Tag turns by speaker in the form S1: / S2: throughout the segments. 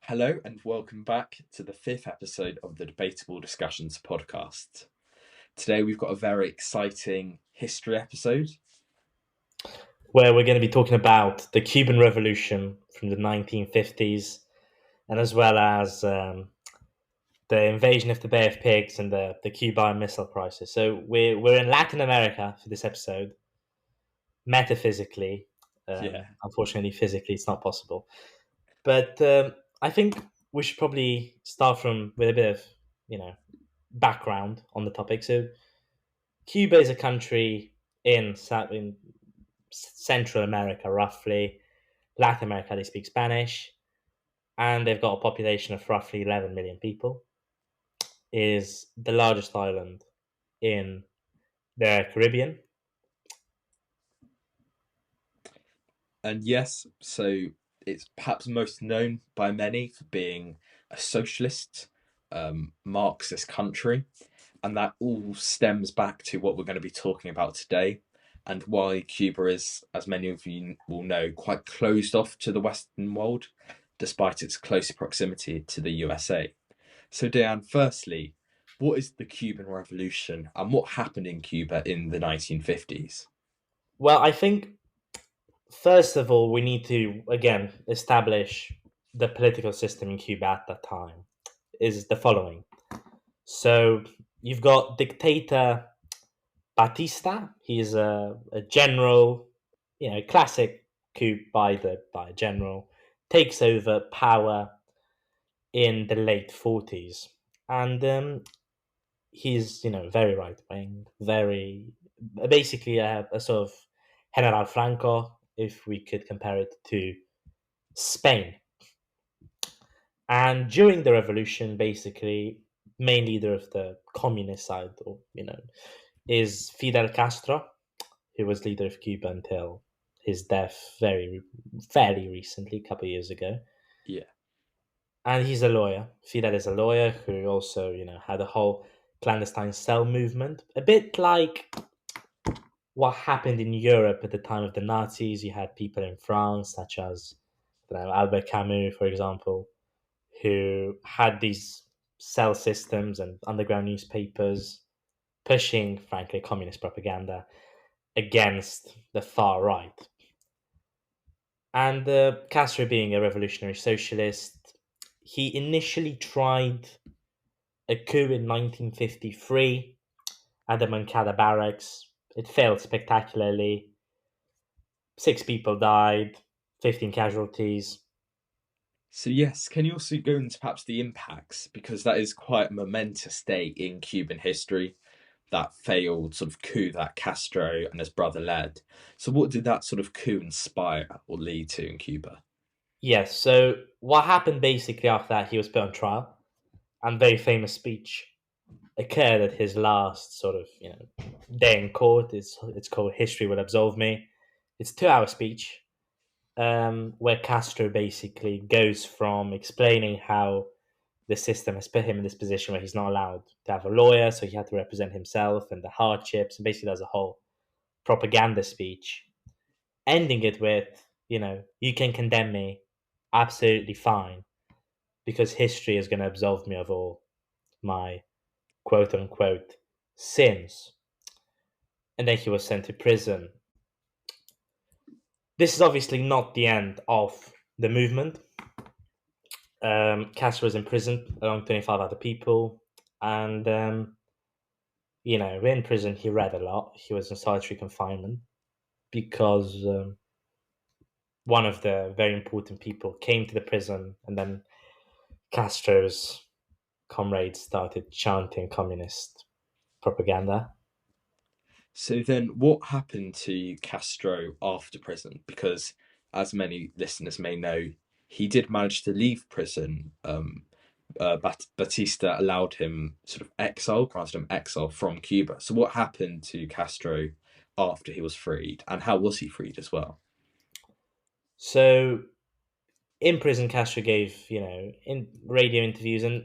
S1: Hello and welcome back to the fifth episode of the Debatable Discussions podcast. Today we've got a very exciting history episode.
S2: Where we're going to be talking about the Cuban Revolution from the 1950s, and as well as the invasion of the Bay of Pigs and the Cuban Missile Crisis. So we're in Latin America for this episode. Metaphysically,
S1: Yeah.
S2: unfortunately, physically, it's not possible. But I think we should probably start with a bit of background on the topic. So Cuba is a country in Central America, roughly. Latin America, they speak Spanish, and they've got a population of roughly 11 million people. Is the largest island in the Caribbean.
S1: And yes, so it's perhaps most known by many for being a socialist, Marxist country. And that all stems back to what we're going to be talking about today and why Cuba is, as many of you will know, quite closed off to the Western world, despite its close proximity to the USA. So, Diane, firstly, what is the Cuban Revolution and what happened in Cuba in the 1950s?
S2: Well, I think first of all we need to again establish the political system in Cuba at that time is the following. So you've got dictator Batista. He's a general, classic coup by a general, takes over power in the late 40s, and he's very right wing, very basically a sort of General Franco, if we could compare it to Spain. And during the revolution, basically, main leader of the communist side, or is Fidel Castro, who was leader of Cuba until his death fairly recently, a couple of years ago.
S1: Yeah.
S2: And he's a lawyer. Fidel is a lawyer who also, had a whole clandestine cell movement, a bit like what happened in Europe at the time of the Nazis. You had people in France, such as Albert Camus, for example, who had these cell systems and underground newspapers pushing, frankly, communist propaganda against the far right. And Castro, being a revolutionary socialist, he initially tried a coup in 1953 at the Moncada barracks. It failed spectacularly. 6 people died, 15 casualties.
S1: So, yes, can you also go into perhaps the impacts? Because that is quite a momentous day in Cuban history, that failed sort of coup that Castro and his brother led. So, what did that sort of coup inspire or lead to in Cuba?
S2: Yes, so what happened basically after that, he was put on trial, and very famous speech occurred at his last sort of, day in court. It's called History Will Absolve Me. It's a 2-hour speech where Castro basically goes from explaining how the system has put him in this position where he's not allowed to have a lawyer, so he had to represent himself and the hardships, and basically does a whole propaganda speech, ending it with, you can condemn me, absolutely fine, because history is going to absolve me of all my quote unquote sins. And then he was sent to prison. This is obviously not the end of the movement. Castro was imprisoned along 25 other people, and in prison he read a lot. He was in solitary confinement because one of the very important people came to the prison, and then Castro's comrades started chanting communist propaganda.
S1: So then, what happened to Castro after prison? Because, as many listeners may know, he did manage to leave prison. Batista allowed him sort of exile, granted him exile from Cuba. So, what happened to Castro after he was freed, and how was he freed as well?
S2: So in prison, Castro gave in radio interviews, and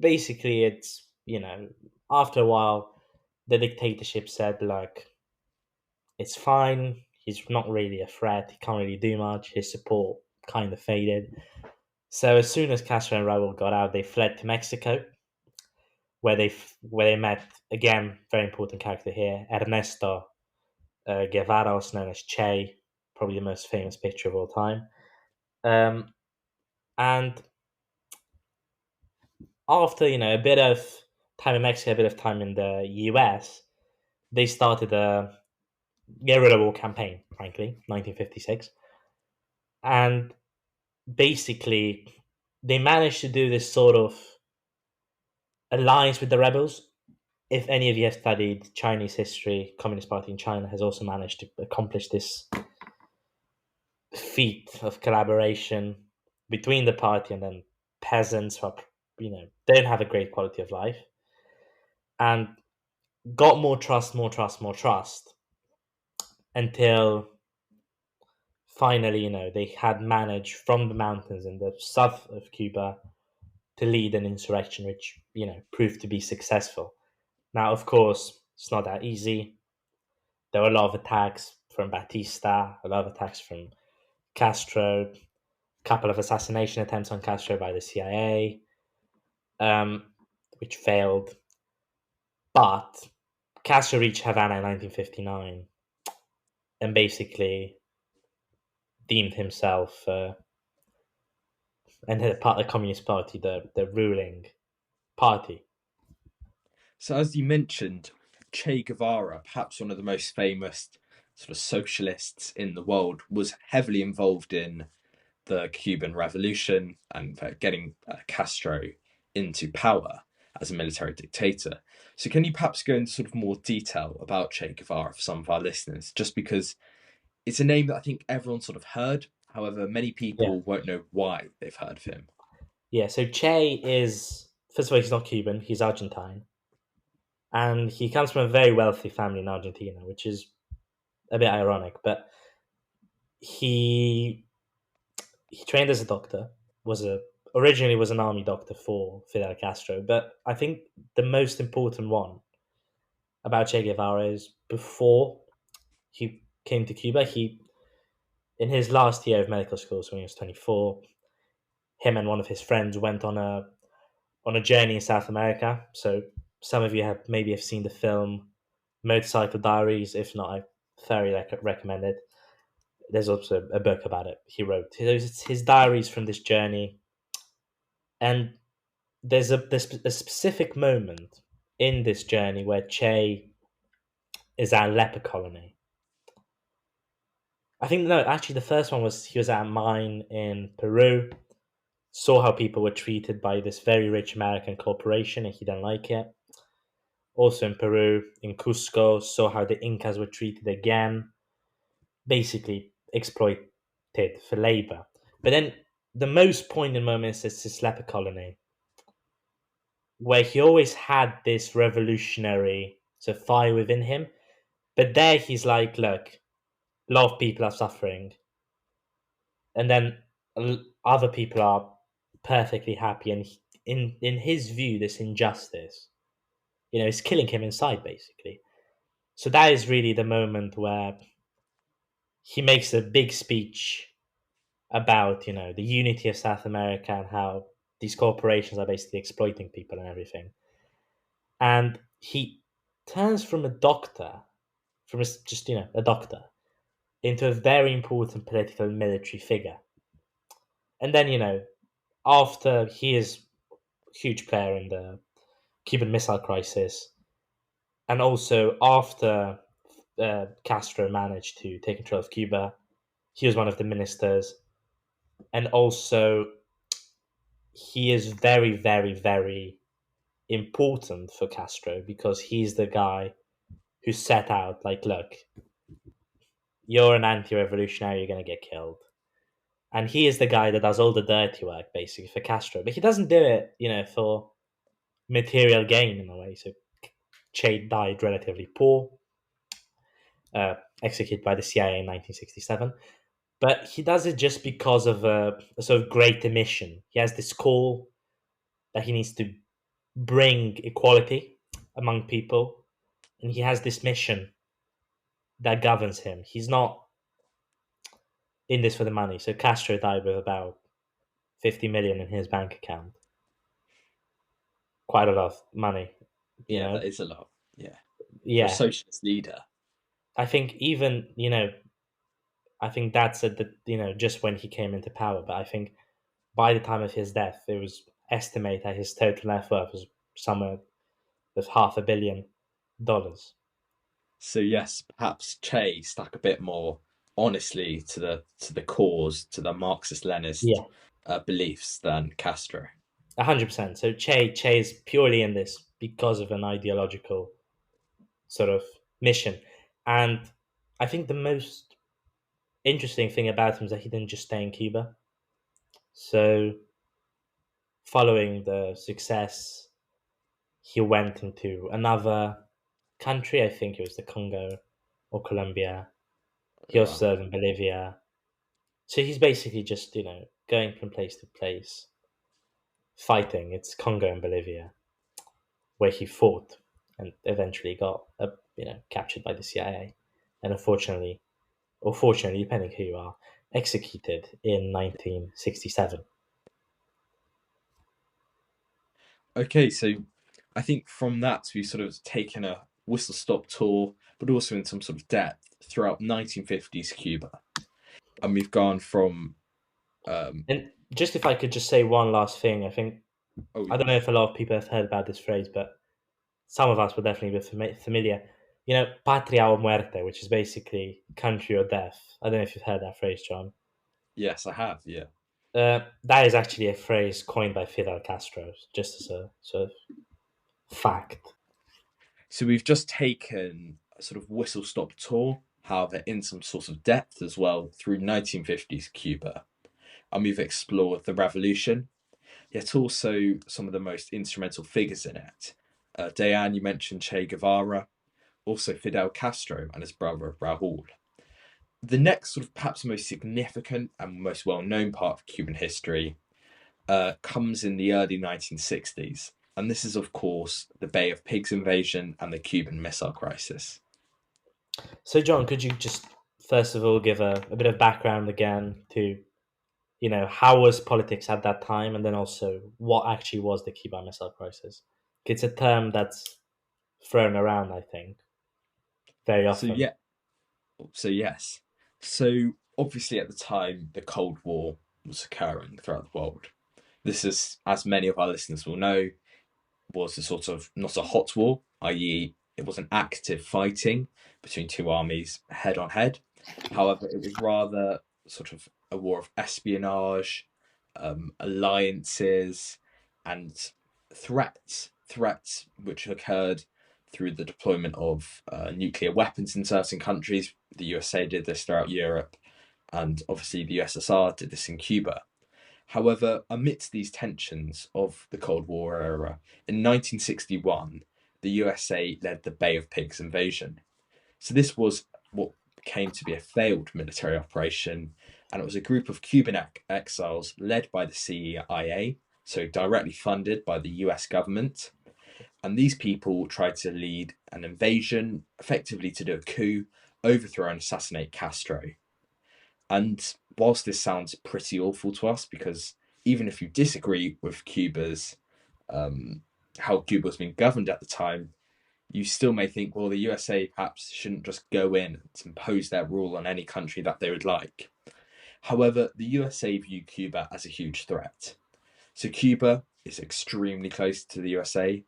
S2: basically it's after a while the dictatorship said, like, it's fine. He's not really a threat. He can't really do much. His support kind of faded. So as soon as Castro and Raul got out, they fled to Mexico, where they met again, very important character here, Ernesto Guevara, also known as Che, probably the most famous picture of all time. Um, and after a bit of time in Mexico, a bit of time in the US, they started a guerrilla war campaign. Frankly, 1956, and basically they managed to do this sort of alliance with the rebels. If any of you have studied Chinese history, Communist Party in China has also managed to accomplish this feat of collaboration between the party and then peasants who are, don't have a great quality of life, and got more trust, more trust, more trust, until finally, they had managed from the mountains in the south of Cuba to lead an insurrection, which, proved to be successful. Now, of course, it's not that easy. There were a lot of attacks from Batista, a lot of attacks from Castro, a couple of assassination attempts on Castro by the CIA, um, which failed. But Castro reached Havana in 1959 and basically deemed himself and the part of the Communist Party the ruling party.
S1: So, as you mentioned, Che Guevara, perhaps one of the most famous sort of socialists in the world, was heavily involved in the Cuban Revolution and getting Castro into power as a military dictator. So, can you perhaps go into sort of more detail about Che Guevara for some of our listeners? Just because it's a name that I think everyone sort of heard. However, many
S2: Yeah,
S1: people won't know why they've heard of him.
S2: yeah. So Che is, first of all, he's not Cuban; he's Argentine, and he comes from a very wealthy family in Argentina, which is a bit ironic. But he he trained as a doctor. Was a Originally was an army doctor for Fidel Castro, but I think the most important one about Che Guevara is before he came to Cuba, he in his last year of medical school, so when he was 24, him and one of his friends went on a journey in South America. So some of you have seen the film Motorcycle Diaries. If not, I thoroughly recommend it. There's also a book about it he wrote. It's his diaries from this journey, and there's a specific moment in this journey where Che is at a leper colony. I think no, actually the first one was he was at a mine in Peru, saw how people were treated by this very rich American corporation, and he didn't like it. Also in Peru, in Cusco, saw how the Incas were treated again, basically exploited for labor. But then the most poignant moment is this leper colony, where he always had this revolutionary fire within him. But there he's like, look, a lot of people are suffering, and then other people are perfectly happy, and in his view, this injustice, is killing him inside, basically. So that is really the moment where he makes a big speech about the unity of South America and how these corporations are basically exploiting people and everything. And he turns from a doctor, from just a doctor, into a very important political and military figure. And then after he is a huge player in the Cuban Missile Crisis, and also after Castro managed to take control of Cuba, he was one of the ministers, and also he is very, very, very important for Castro because he's the guy who set out, like, look, you're an anti-revolutionary, you're going to get killed. And he is the guy that does all the dirty work, basically, for Castro. But he doesn't do it, for material gain in a way. So Che died relatively poor, executed by the CIA in 1967. But he does it just because of a sort of greater mission. He has this call that he needs to bring equality among people, and he has this mission that governs him. He's not in this for the money. So Castro died with about 50 million in his bank account. Quite a lot of money, you
S1: Yeah,
S2: know.
S1: that is a lot. Yeah, for a
S2: Yeah,
S1: socialist leader.
S2: I think even I think that's at the just when he came into power. But I think by the time of his death, it was estimated that his total net worth was somewhere with $500 million.
S1: So yes, perhaps Che stuck a bit more honestly to the cause, to the Marxist-Leninist
S2: Yeah,
S1: beliefs than Castro.
S2: 100%. So Che is purely in this because of an ideological sort of mission, and I think the most interesting thing about him is that he didn't just stay in Cuba. So following the success, he went into another country. I think it was the Congo or Colombia. He
S1: Oh,
S2: also
S1: wow.
S2: served in Bolivia. So he's basically just, going from place to place, fighting. It's Congo and Bolivia, where he fought and eventually got, captured by the CIA. And unfortunately, or fortunately, depending who you are, executed in 1967.
S1: Okay, so I think from that we've sort of taken a whistle stop tour, but also in some sort of depth throughout 1950s Cuba, and we've gone from
S2: And just if I could just say one last thing,
S1: oh
S2: I don't know
S1: yes,
S2: if a lot of people have heard about this phrase, but some of us will definitely be familiar. Patria o muerte, which is basically country or death. I don't know if you've heard that phrase, John.
S1: yes, I have, yeah.
S2: That is actually a phrase coined by Fidel Castro, just as a sort of fact.
S1: So we've just taken a sort of whistle stop tour, however, in some sort of depth as well through 1950s Cuba, and we've explored the revolution, yet also some of the most instrumental figures in it. Diane, you mentioned Che Guevara, also Fidel Castro and his brother Raul. The next, sort of perhaps most significant and most well known part of Cuban history comes in the early 1960s. And this is, of course, the Bay of Pigs invasion and the Cuban Missile Crisis.
S2: So, John, could you just first of all give a bit of background again to how was politics at that time, and then also what actually was the Cuban Missile Crisis? It's a term that's thrown around, I think, very
S1: So,
S2: often.
S1: yeah, so yes. So, obviously, at the time, the Cold War was occurring throughout the world. This is, as many of our listeners will know, was a sort of not a hot war, i.e., it wasn't active fighting between two armies head on head. However, it was rather sort of a war of espionage, alliances, and threats which occurred through the deployment of nuclear weapons in certain countries. The USA did this throughout Europe, and obviously the USSR did this in Cuba. However, amidst these tensions of the Cold War era, in 1961, the USA led the Bay of Pigs invasion. So this was what came to be a failed military operation, and it was a group of Cuban exiles led by the CIA, so directly funded by the US government. And these people tried to lead an invasion, effectively to do a coup, overthrow and assassinate Castro. And whilst this sounds pretty awful to us, because even if you disagree with Cuba's how Cuba was being governed at the time, you still may think, well, the USA perhaps shouldn't just go in and impose their rule on any country that they would like. However, the USA view Cuba as a huge threat. So Cuba is extremely close to the USA.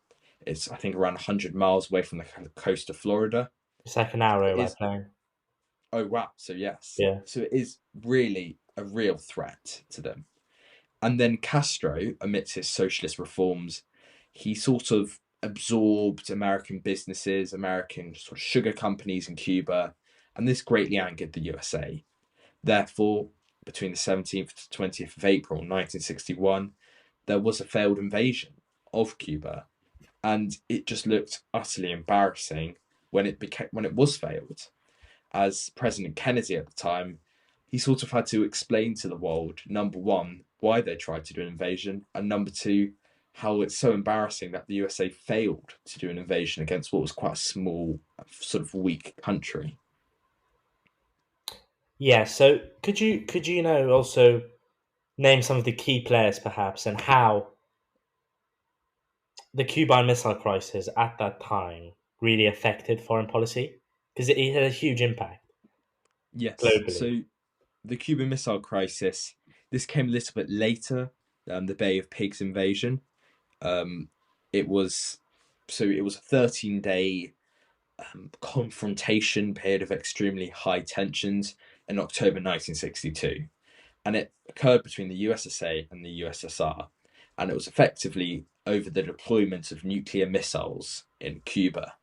S1: It's, I think, around 100 miles away from the coast of Florida.
S2: It's like an
S1: It
S2: arrow by
S1: is,
S2: plane.
S1: oh wow, so yes.
S2: Yeah.
S1: So it is really a real threat to them. And then Castro, amidst his socialist reforms, he sort of absorbed American businesses, American sort of sugar companies in Cuba, and this greatly angered the USA. Therefore, between the 17th to 20th of April 1961, there was a failed invasion of Cuba, and it just looked utterly embarrassing when it was failed. As President Kennedy at the time, he sort of had to explain to the world, number one, why they tried to do an invasion, and number two, how it's so embarrassing that the USA failed to do an invasion against what was quite a small, sort of weak country.
S2: Yeah. So could you also name some of the key players, perhaps, and how the Cuban Missile Crisis at that time really affected foreign policy? Because it had a huge impact
S1: Yes.
S2: globally.
S1: So the Cuban Missile Crisis, this came a little bit later than the Bay of Pigs invasion. Um, it was it was a 13-day confrontation period of extremely high tensions in October 1962, and it occurred between the USSA and the USSR, and it was effectively over the deployment of nuclear missiles in Cuba.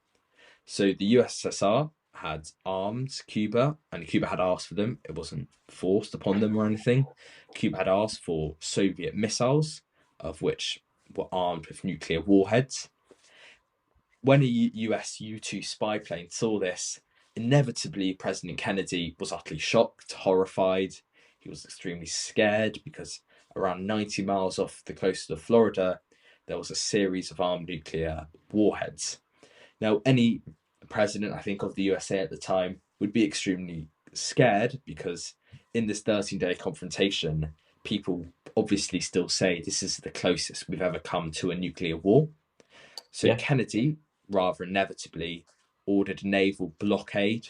S1: So the USSR had armed Cuba, and Cuba had asked for them. It wasn't forced upon them or anything. Cuba had asked for Soviet missiles, of which were armed with nuclear warheads. When a US U 2 spy plane saw this, inevitably President Kennedy was utterly shocked, horrified. He was extremely scared because around 90 miles off the coast of Florida, there was a series of armed nuclear warheads. Now, any president, I think, of the USA at the time would be extremely scared because in this 13-day confrontation, people obviously still say this is the closest we've ever come to a nuclear war. So
S2: Yeah.
S1: Kennedy, rather inevitably, ordered a naval blockade,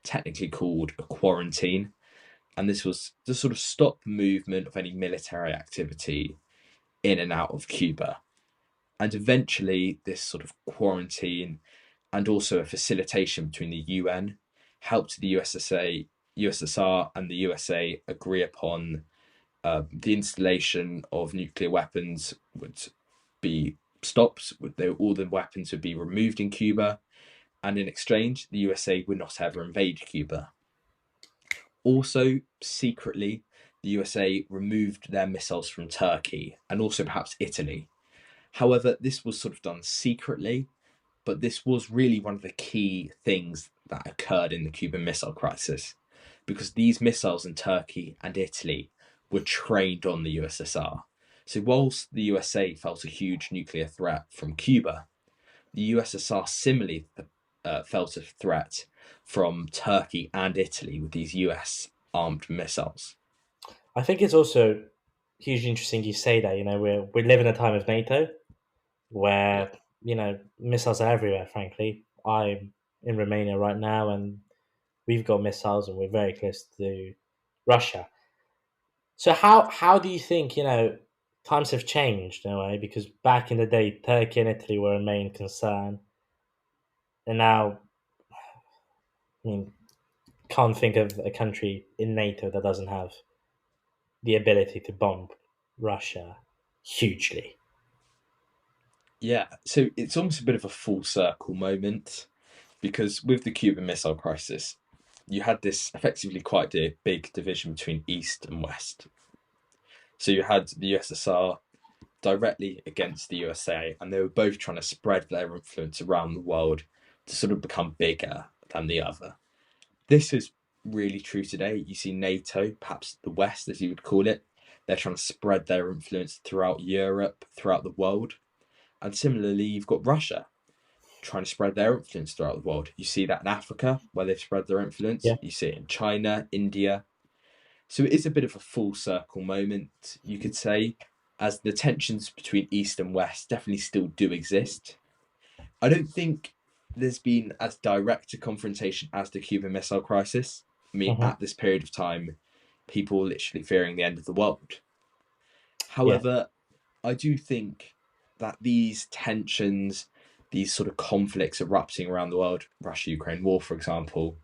S1: technically called a quarantine, and this was to sort of stop movement of any military activity in and out of Cuba. And eventually, this sort of quarantine and also a facilitation between the UN helped the USSR, and the USA agree upon the installation of nuclear weapons would be stopped. All the weapons would be removed in Cuba, and in exchange, the USA would not ever invade Cuba. Also, secretly, the USA removed their missiles from Turkey and also perhaps Italy. However, this was sort of done secretly, but this was really one of the key things that occurred in the Cuban Missile Crisis because these missiles in Turkey and Italy were trained on the USSR. So, whilst the USA felt a huge nuclear threat from Cuba, the USSR similarly felt a threat from Turkey and Italy with these US armed missiles.
S2: I think it's also hugely interesting you say that. We live in a time of NATO
S1: Yeah.
S2: where missiles are everywhere. Frankly, I'm in Romania right now, and we've got missiles, and we're very close to Russia. So how do you think times have changed in a way? Because back in the day, Turkey and Italy were a main concern, and now, I mean, can't think of a country in NATO that doesn't have the ability to bomb Russia hugely.
S1: Yeah, so it's almost a bit of a full circle moment because with the Cuban Missile Crisis, you had this effectively quite a big division between East and West. So you had the USSR directly against the USA, and they were both trying to spread their influence around the world to sort of become bigger than the other. This is really true today. You see NATO, perhaps the West, as you would call it, they're trying to spread their influence throughout Europe, throughout the world. And similarly, you've got Russia trying to spread their influence throughout the world. You see that in Africa, where they've spread their influence.
S2: Yeah,
S1: You see it in China, India. So it is a bit of a full circle moment, you could say, as the tensions between East and West definitely still do exist. I don't think there's been as direct a confrontation as the Cuban Missile Crisis. I mean,
S2: hmm,
S1: at this period of time, people were literally fearing the end of the world.
S2: yeah.
S1: However, I do think that these tensions, these sort of conflicts erupting around the world, Russia Ukraine war, for example,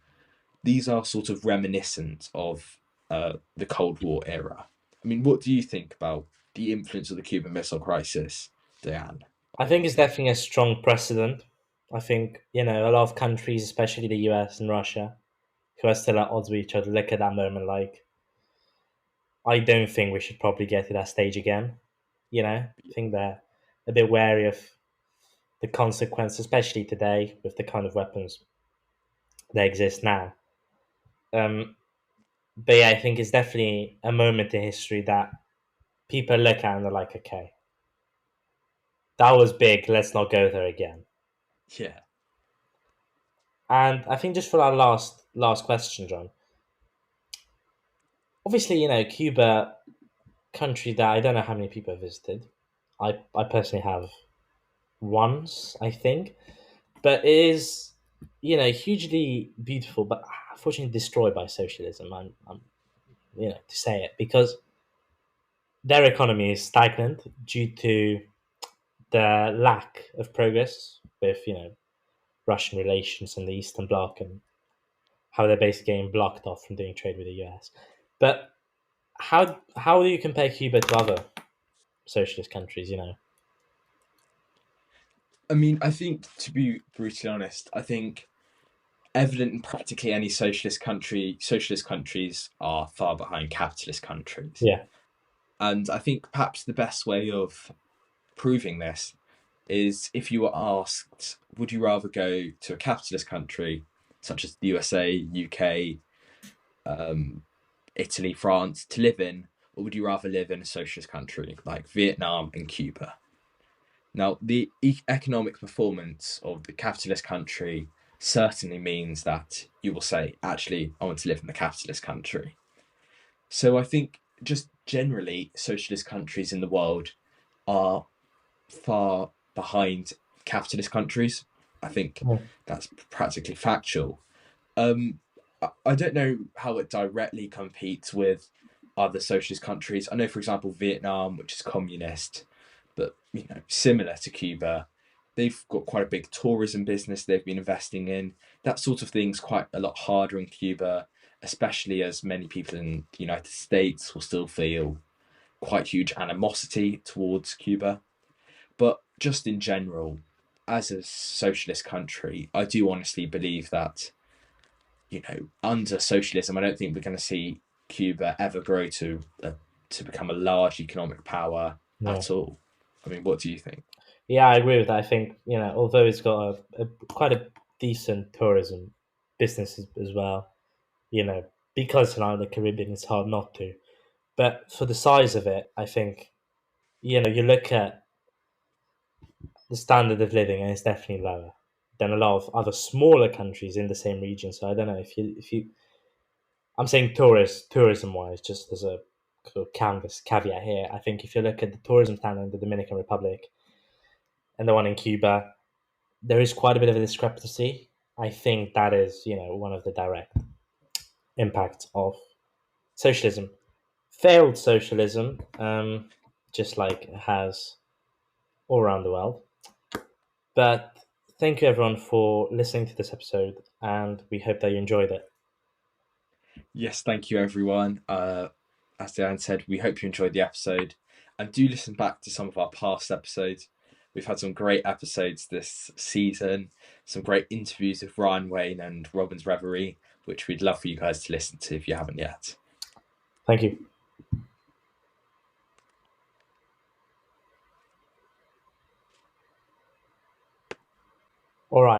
S1: these are sort of reminiscent of the Cold War era. I mean, what do you think about the influence of the Cuban Missile Crisis, Diane?
S2: I think it's definitely a strong precedent. I think a lot of countries, especially the US and Russia, who are still at odds with each other, look at that moment like, I don't think we should probably get to that stage again. I think they're a bit wary of the consequence, especially today with the kind of weapons that exist now. Um, but yeah, I think it's definitely a moment in history that people look at and they're like, okay, that was big. Let's not go there again.
S1: Yeah,
S2: And I think just for our last question, John. Obviously, Cuba country that I don't know how many people have visited. I personally have once, I think, but it is, hugely beautiful, but unfortunately destroyed by socialism. I'm to say it, because their economy is stagnant due to the lack of progress with Russian relations and the Eastern Bloc, and how they're basically getting blocked off from doing trade with the US. But how do you compare Cuba to other socialist countries?
S1: I mean, I think to be brutally honest, I think evident in practically any socialist countries are far behind capitalist countries.
S2: Yeah,
S1: And I think perhaps the best way of proving this is if you were asked, would you rather go to a capitalist country such as the USA, UK, um, Italy, France to live in, or would you rather live in a socialist country like Vietnam and Cuba? Now, the economic performance of the capitalist country certainly means that you will say, actually, I want to live in the capitalist country. So I think just generally, socialist countries in the world are far behind capitalist countries. I think
S2: mm,
S1: that's practically factual. Um, I don't know how it directly competes with other socialist countries. I know, for example, Vietnam, which is communist, but similar to Cuba, they've got quite a big tourism business they've been investing in. That sort of thing's quite a lot harder in Cuba, especially as many people in the United States will still feel quite huge animosity towards Cuba. But just in general, as a socialist country, I do honestly believe that under socialism, I don't think we're going to see Cuba ever grow to become a large economic power
S2: yeah,
S1: at all. I mean, what do you think?
S2: yeah. I agree with that. I think although it's got quite a decent tourism business as well, because it's around the Caribbean, it's hard not to. But for the size of it, I think you look at the standard of living, and it's definitely lower than a lot of other smaller countries in the same region. So I don't know if you I'm saying tourism wise, just as a sort of canvas caveat here. I think if you look at the tourism standard in the Dominican Republic and the one in Cuba, there is quite a bit of a discrepancy. I think that is, one of the direct impacts of socialism. Failed socialism, just like it has all around the world. But thank you everyone for listening to this episode, and we hope that you enjoyed it.
S1: Yes, thank you, everyone. As Diane said, we hope you enjoyed the episode and do listen back to some of our past episodes. We've had some great episodes this season, some great interviews with Ryan Wayne and Robin's Reverie, which we'd love for you guys to listen to if you haven't yet.
S2: Thank you. All right.